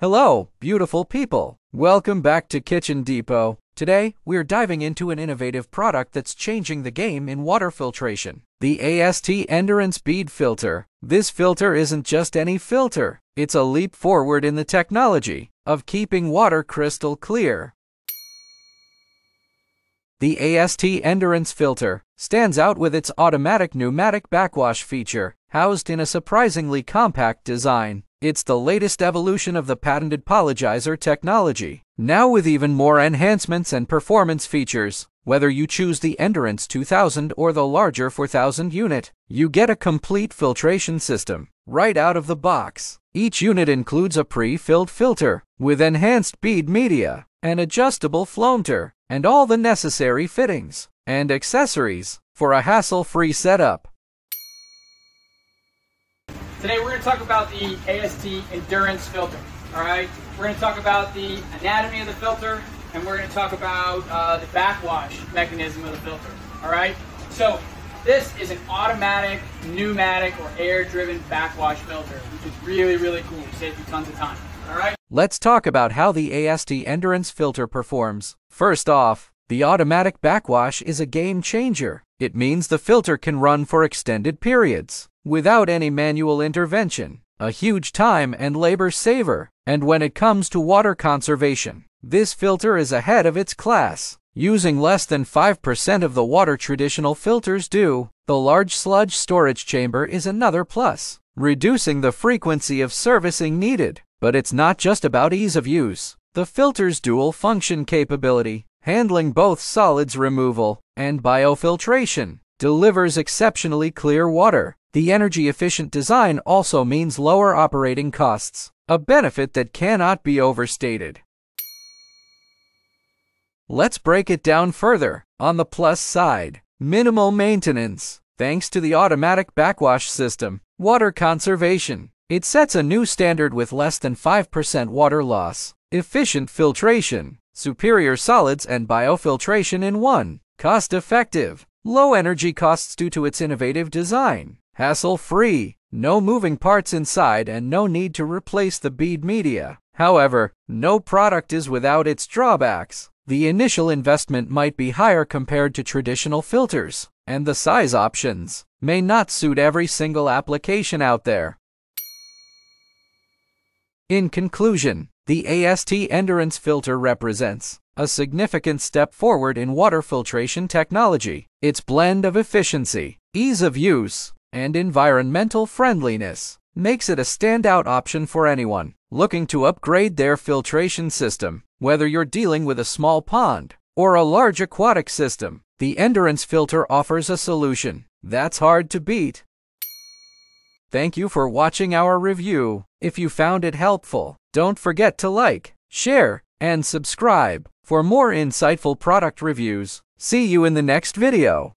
Hello, beautiful people. Welcome back to Kitchen Depot. Today, we're diving into an innovative product that's changing the game in water filtration. The AST Endurance Bead Filter. This filter isn't just any filter. It's a leap forward in the technology of keeping water crystal clear. The AST Endurance Filter stands out with its automatic pneumatic backwash feature, housed in a surprisingly compact design. It's the latest evolution of the patented polygizer technology, now with even more enhancements and performance features. Whether you choose the Endurance 2000 or the larger 4000 unit, you get a complete filtration system right out of the box. Each unit includes a pre-filled filter with enhanced bead media, an adjustable floater, and all the necessary fittings and accessories for a hassle-free setup. Today we're going to talk about the AST Endurance Filter. Alright, we're going to talk about the anatomy of the filter, and we're going to talk about the backwash mechanism of the filter. Alright, so this is an automatic, pneumatic, or air-driven backwash filter, which is really cool. It saves you tons of time. Alright? Let's talk about how the AST Endurance Filter performs. First off, the automatic backwash is a game changer. It means the filter can run for extended periods without any manual intervention, a huge time and labor saver. And when it comes to water conservation, this filter is ahead of its class, using less than 5% of the water traditional filters do. The large sludge storage chamber is another plus, reducing the frequency of servicing needed. But it's not just about ease of use. The filter's dual function capability, handling both solids removal and biofiltration, delivers exceptionally clear water. The energy-efficient design also means lower operating costs, a benefit that cannot be overstated. Let's break it down further. On the plus side, minimal maintenance. Thanks to the automatic backwash system, water conservation. It sets a new standard with less than 5% water loss, efficient filtration, superior solids and biofiltration in one, cost-effective, low energy costs due to its innovative design, hassle-free, no moving parts inside and no need to replace the bead media. However, no product is without its drawbacks. The initial investment might be higher compared to traditional filters, and the size options may not suit every single application out there. In conclusion, the AST Endurance Filter represents a significant step forward in water filtration technology. Its blend of efficiency, ease of use, and environmental friendliness makes it a standout option for anyone looking to upgrade their filtration system. Whether you're dealing with a small pond or a large aquatic system, the Endurance Filter offers a solution that's hard to beat. Thank you for watching our review. If you found it helpful, don't forget to like, share, and subscribe for more insightful product reviews. See you in the next video.